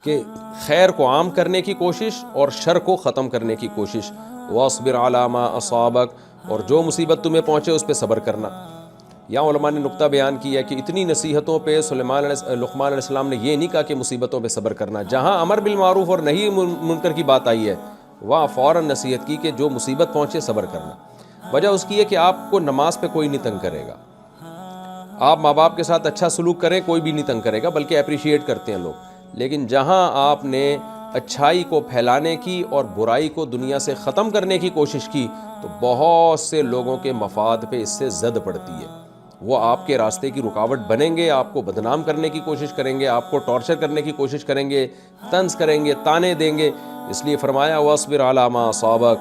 کہ خیر کو عام کرنے کی کوشش اور شر کو ختم کرنے کی کوشش. واصبر علی ما اصابک، اور جو مصیبت تمہیں پہنچے اس پہ صبر کرنا. یہاں علماء نے نقطہ بیان کیا کہ اتنی نصیحتوں پہ لقمان علیہ السلام نے یہ نہیں کہا کہ مصیبتوں پہ صبر کرنا. جہاں امر بالمعروف اور نہی منکر کی بات آئی ہے وہاں فوراً نصیحت کی کہ جو مصیبت پہنچے صبر کرنا. وجہ اس کی ہے کہ آپ کو نماز پہ کوئی نہیں تنگ کرے گا. آپ ماں باپ کے ساتھ اچھا سلوک کریں کوئی بھی نہیں تنگ کرے گا، بلکہ اپریشیٹ کرتے ہیں لوگ. لیکن جہاں آپ نے اچھائی کو پھیلانے کی اور برائی کو دنیا سے ختم کرنے کی کوشش کی تو بہت سے لوگوں کے مفاد پہ اس سے زد پڑتی ہے. وہ آپ کے راستے کی رکاوٹ بنیں گے، آپ کو بدنام کرنے کی کوشش کریں گے، آپ کو ٹارچر کرنے کی کوشش کریں گے، طنز کریں گے، تانے دیں گے. اس لیے فرمایا واصبر علی ما اصابک،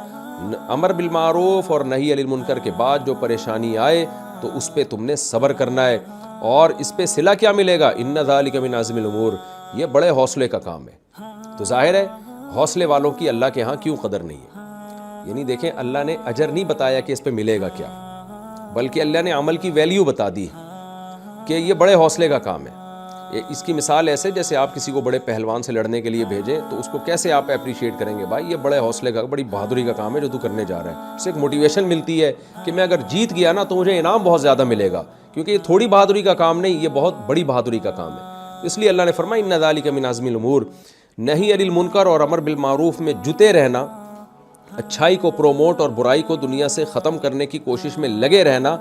امر بالمعروف اور نہی عن المنکر کے بعد جو پریشانی آئے تو اس پہ تم نے صبر کرنا ہے. اور اس پہ صلہ کیا ملے گا؟ ان ذالک من عزم الامور، یہ بڑے حوصلے کا کام ہے. تو ظاہر ہے حوصلے والوں کی اللہ کے ہاں کیوں قدر نہیں ہے. یعنی دیکھیں اللہ نے اجر نہیں بتایا کہ اس پہ ملے گا کیا، بلکہ اللہ نے عمل کی ویلیو بتا دی کہ یہ بڑے حوصلے کا کام ہے. اس کی مثال ایسے جیسے آپ کسی کو بڑے پہلوان سے لڑنے کے لیے بھیجیں تو اس کو کیسے آپ اپریشیٹ کریں گے؟ بھائی یہ بڑے حوصلے کا، بڑی بہادری کا کام ہے جو تو کرنے جا رہا ہے. اس سے ایک موٹیویشن ملتی ہے کہ میں اگر جیت گیا نا تو مجھے انعام بہت زیادہ ملے گا، کیونکہ یہ تھوڑی بہادری کا کام نہیں، یہ بہت بڑی بہادری کا کام ہے. اس لیے اللہ نے فرمایا ان ذالک من عزم الامور، نہی عن المنکر اور امر بالمعروف میں جتے رہنا، اچھائی کو پروموٹ اور برائی کو دنیا سے ختم کرنے کی کوشش میں لگے رہنا،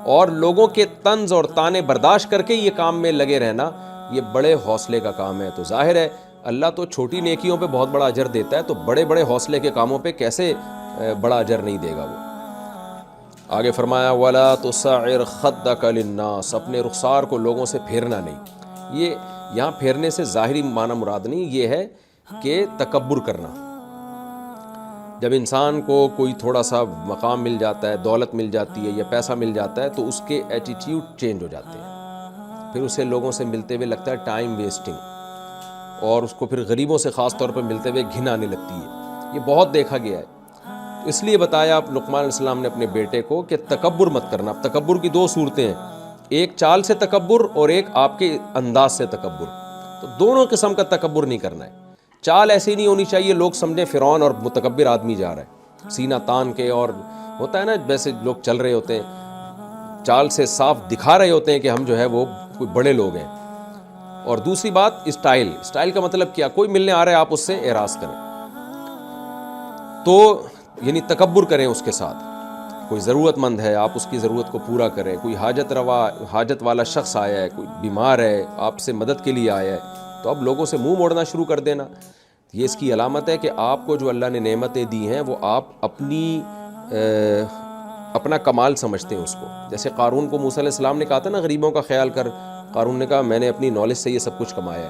اور لوگوں کے طنز اور تانے برداشت کر کے یہ کام میں لگے رہنا، یہ بڑے حوصلے کا کام ہے. تو ظاہر ہے اللہ تو چھوٹی نیکیوں پہ بہت بڑا اجر دیتا ہے، تو بڑے بڑے حوصلے کے کاموں پہ کیسے بڑا اجر نہیں دے گا وہ. آگے فرمایا وَلَا تُصَعِّرْ خَدَّكَ لِلنَّاسِ، اپنے رخسار کو لوگوں سے پھیرنا نہیں. یہ یہاں پھیرنے سے ظاہری معنی مراد نہیں، یہ ہے کہ تکبر کرنا. جب انسان کو کوئی تھوڑا سا مقام مل جاتا ہے، دولت مل جاتی ہے یا پیسہ مل جاتا ہے تو اس کے ایٹیٹیوڈ چینج ہو جاتے ہیں. پھر اسے لوگوں سے ملتے ہوئے لگتا ہے ٹائم ویسٹنگ، اور اس کو پھر غریبوں سے خاص طور پہ ملتے ہوئے گھن آنے لگتی ہے. یہ بہت دیکھا گیا ہے. اس لیے بتایا آپ لقمان علیہ السلام نے اپنے بیٹے کو کہ تکبر مت کرنا. اب تکبر کی دو صورتیں ہیں، ایک چال سے تکبر اور ایک آپ کے انداز سے تکبر. تو دونوں قسم کا تکبر نہیں کرنا ہے. چال ایسی نہیں ہونی چاہیے لوگ سمجھیں فرعون اور متکبر آدمی جا رہا ہے سینہ تان کے، اور ہوتا ہے نا ویسے لوگ چل رہے ہوتے ہیں چال سے صاف دکھا رہے ہوتے ہیں کہ ہم جو ہے وہ کوئی بڑے لوگ ہیں. اور دوسری بات اسٹائل کا مطلب کیا؟ کوئی ملنے آ رہا ہے آپ اس سے اعراض کریں، تو یعنی تکبر کریں اس کے ساتھ. کوئی ضرورت مند ہے آپ اس کی ضرورت کو پورا کریں، کوئی حاجت والا شخص آیا ہے، کوئی بیمار ہے آپ سے مدد کے لیے آیا ہے، تو اب لوگوں سے منہ موڑنا شروع کر دینا. یہ اس کی علامت ہے کہ آپ کو جو اللہ نے نعمتیں دی ہیں وہ آپ اپنا کمال سمجھتے ہیں اس کو. جیسے قارون کو موسیٰ علیہ السلام نے کہا تھا نا غریبوں کا خیال کر، قارون نے کہا میں نے اپنی نالج سے یہ سب کچھ کمایا ہے.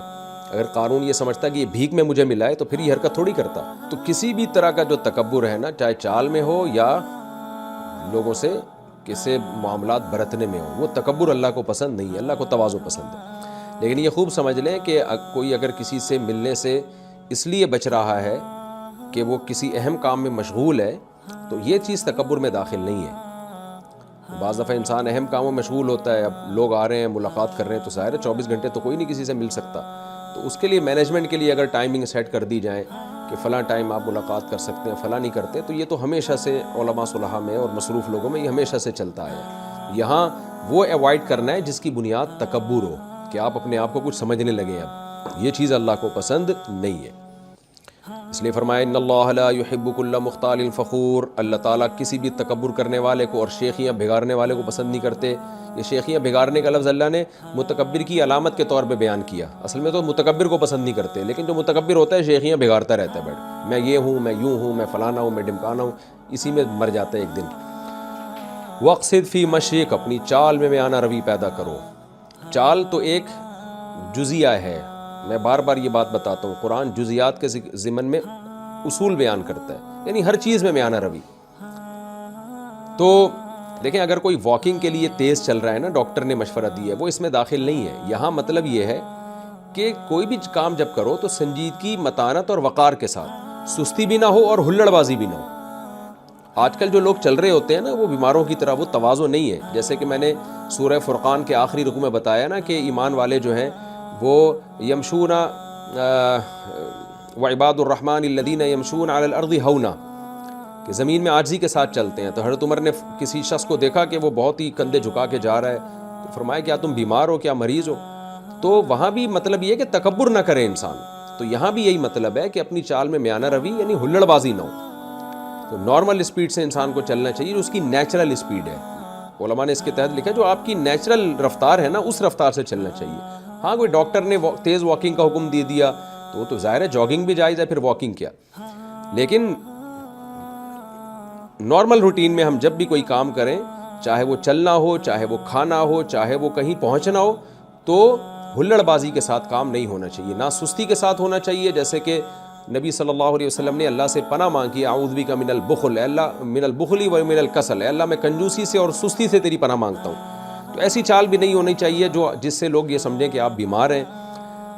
اگر قارون یہ سمجھتا کہ یہ بھیک میں مجھے ملا ہے تو پھر یہ حرکت تھوڑی کرتا. تو کسی بھی طرح کا جو تکبر ہے نا، چاہے چال میں ہو یا لوگوں سے کسی معاملات برتنے میں ہو، وہ تکبر اللہ کو پسند نہیں ہے. اللہ کو تواضع پسند ہے. لیکن یہ خوب سمجھ لیں کہ کوئی اگر کسی سے ملنے سے اس لیے بچ رہا ہے کہ وہ کسی اہم کام میں مشغول ہے تو یہ چیز تکبر میں داخل نہیں ہے. بعض دفعہ انسان اہم کاموں میں مشغول ہوتا ہے، اب لوگ آ رہے ہیں ملاقات کر رہے ہیں تو ظاہر ہے 24 گھنٹے تو کوئی نہیں کسی سے مل سکتا. تو اس کے لیے مینجمنٹ کے لیے اگر ٹائمنگ سیٹ کر دی جائے کہ فلاں ٹائم آپ ملاقات کر سکتے ہیں، فلاں نہیں کرتے، تو یہ تو ہمیشہ سے علماء صلحاء میں اور مصروف لوگوں میں یہ ہمیشہ سے چلتا ہے. یہاں وہ ایوائڈ کرنا ہے جس کی بنیاد تکبر ہو، کہ آپ اپنے آپ کو کچھ سمجھنے لگیں. اب یہ چیز اللہ کو پسند نہیں ہے. اس لیے فرمایا ان اللہ لا يحب كل مختال فخور، اللہ تعالیٰ کسی بھی تکبر کرنے والے کو اور شیخیاں بگاڑنے والے کو پسند نہیں کرتے. یہ شیخیاں بگاڑنے کا لفظ اللہ نے متکبر کی علامت کے طور پہ بیان کیا. اصل میں تو متکبر کو پسند نہیں کرتے، لیکن جو متکبر ہوتا ہے شیخیاں بگاڑتا رہتا ہے بیٹھ، میں یہ ہوں، میں یوں ہوں، میں فلانا ہوں، میں ڈمکانا ہوں، اسی میں مر جاتا ہے ایک دن. وقصد فی مشیک، اپنی چال میں میانہ روی پیدا کرو. چال تو ایک جزیہ ہے، میں بار بار یہ بات بتاتا ہوں، قرآن جزیات کے ضمن میں اصول بیان کرتا ہے، یعنی ہر چیز میں میانہ روی. تو دیکھیں اگر کوئی واکنگ کے لیے تیز چل رہا ہے نا، ڈاکٹر نے مشورہ دیا ہے، وہ اس میں داخل نہیں ہے. یہاں مطلب یہ ہے کہ کوئی بھی کام جب کرو تو سنجیدگی، متانت اور وقار کے ساتھ، سستی بھی نہ ہو اور ہلڑ بازی بھی نہ ہو. آج کل جو لوگ چل رہے ہوتے ہیں نا وہ بیماروں کی طرح، وہ تواضع نہیں ہے. جیسے کہ میں نے سورہ فرقان کے آخری رکوع میں بتایا نا کہ ایمان والے جو ہیں وہ یمشون وعباد الرحمن الذین یمشون علی الارض ہونا، کہ زمین میں عاجزی کے ساتھ چلتے ہیں. تو حضرت عمر نے کسی شخص کو دیکھا کہ وہ بہت ہی کندھے جھکا کے جا رہا ہے، تو فرمایا کیا تم بیمار ہو، کیا مریض ہو؟ تو وہاں بھی مطلب یہ کہ تکبر نہ کرے انسان. تو یہاں بھی یہی مطلب ہے کہ اپنی چال میں میانہ روی، یعنی ہلڑ بازی نہ ہو. تو نارمل اسپیڈ سے انسان کو چلنا چاہیے جو اس کی نیچرل اسپیڈ ہے. علماء نے اس کے تحت لکھا جو آپ کی نیچرل رفتار ہے نا، اس رفتار سے چلنا چاہیے. ہاں کوئی ڈاکٹر نے تیز واکنگ کا حکم دے دیا تو ظاہر ہے جاگنگ بھی جائز ہے، پھر واکنگ کیا. لیکن نارمل روٹین میں ہم جب بھی کوئی کام کریں، چاہے وہ چلنا ہو، چاہے وہ کھانا ہو، چاہے وہ کہیں پہنچنا ہو، تو ہلڑ بازی کے ساتھ کام نہیں ہونا چاہیے، نہ سستی کے ساتھ ہونا چاہیے. جیسے کہ نبی صلی اللہ علیہ وسلم نے اللہ سے پناہ مانگی، اعوذ بک من البخل، اے اللہ من البخل و من الکسل، اے اللہ میں کنجوسی سے اور سستی سے تیری پناہ مانگتا ہوں. تو ایسی چال بھی نہیں ہونی چاہیے جس سے لوگ یہ سمجھیں کہ آپ بیمار ہیں.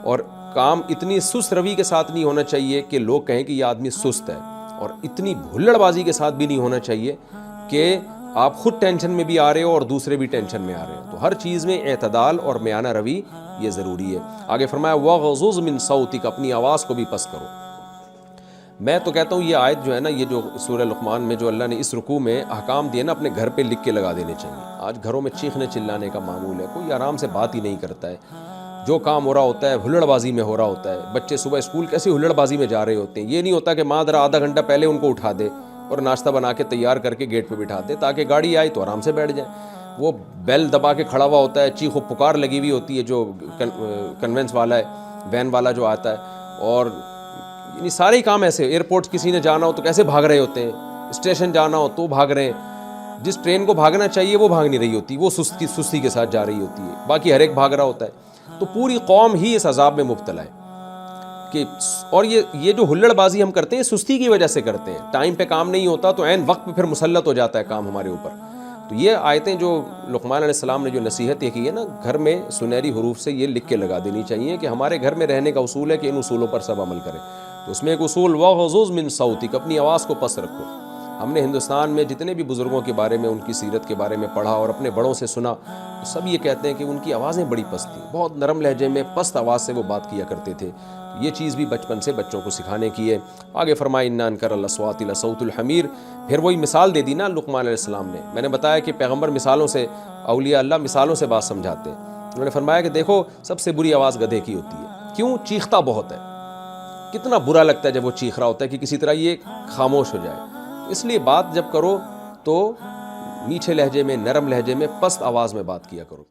اور کام اتنی سست روی کے ساتھ نہیں ہونا چاہیے کہ لوگ کہیں کہ یہ آدمی سست ہے، اور اتنی ہلڑ بازی کے ساتھ بھی نہیں ہونا چاہیے کہ آپ خود ٹینشن میں بھی آ رہے ہو اور دوسرے بھی ٹینشن میں آ رہے ہیں. تو ہر چیز میں اعتدال اور میانہ روی یہ ضروری ہے. آگے فرمایا وَغْضُضْ مِن صَوْتِكَ، اپنی آواز کو بھی پست کرو. میں تو کہتا ہوں یہ آیت جو ہے نا، یہ جو سورہ لقمان میں جو اللہ نے اس رکوع میں احکام دیے نا، اپنے گھر پہ لکھ کے لگا دینے چاہیے. آج گھروں میں چیخنے چلانے کا معمول ہے، کوئی آرام سے بات ہی نہیں کرتا ہے. جو کام ہو رہا ہوتا ہے ہلڑ بازی میں ہو رہا ہوتا ہے. بچے صبح اسکول کیسے ہلڑ بازی میں جا رہے ہوتے ہیں. یہ نہیں ہوتا کہ ماں ذرا آدھا گھنٹہ پہلے ان کو اٹھا دے اور ناشتہ بنا کے تیار کر کے گیٹ پہ بٹھا دے تاکہ گاڑی آئے تو آرام سے بیٹھ جائیں. وہ بیل دبا کے کھڑا ہوا ہوتا ہے، چیخ و پکار لگی ہوئی ہوتی ہے، جو کنوینس والا ہے، وین والا جو آتا ہے. اور یعنی سارے ہی کام ایسے، ایئرپورٹ کسی نے جانا ہو تو کیسے بھاگ رہے ہوتے ہیں، اسٹیشن جانا ہو تو بھاگ رہے ہیں. جس ٹرین کو بھاگنا چاہیے وہ بھاگ نہیں رہی ہوتی، وہ سستی کے ساتھ جا رہی ہوتی ہے، باقی ہر ایک بھاگ رہا ہوتا ہے. تو پوری قوم ہی اس عذاب میں مبتلا ہے کہ اور یہ جو ہلڑ بازی ہم کرتے ہیں سستی کی وجہ سے کرتے ہیں. ٹائم پہ کام نہیں ہوتا تو عین وقت پہ پھر مسلط ہو جاتا ہے کام ہمارے اوپر. تو یہ آیتیں جو لقمان علیہ السلام نے جو نصیحت یہ کی ہے نا، گھر میں سنہری حروف سے یہ لکھ کے لگا دینی چاہیے کہ ہمارے گھر میں رہنے کا اصول ہے کہ ان اصولوں پر سب عمل کریں. تو اس میں ایک اصول وَغْضُضْ مِن صَوْتِكَ، اپنی آواز کو پست رکھو. ہم نے ہندوستان میں جتنے بھی بزرگوں کے بارے میں، ان کی سیرت کے بارے میں پڑھا اور اپنے بڑوں سے سنا، سب یہ کہتے ہیں کہ ان کی آوازیں بڑی پست تھیں، بہت نرم لہجے میں پست آواز سے وہ بات کیا کرتے تھے. یہ چیز بھی بچپن سے بچوں کو سکھانے کی ہے. آگے فرمایا اِنَّ أَنكَرَ الْأَصْوَاتِ لَصَوْتُ الْحَمِيرِ. پھر وہی مثال دے دی نا لقمان علیہ السلام نے. میں نے بتایا کہ پیغمبر مثالوں سے، اولیاء اللہ مثالوں سے بات سمجھاتے ہیں. انہوں نے فرمایا کہ دیکھو سب سے بری آواز گدھے کی ہوتی ہے. کیوں؟ چیختا بہت ہے. کتنا برا لگتا ہے جب وہ چیخ رہا ہوتا ہے کہ کسی طرح یہ خاموش ہو جائے. اس لیے بات جب کرو تو میٹھے لہجے میں، نرم لہجے میں، پست آواز میں بات کیا کرو.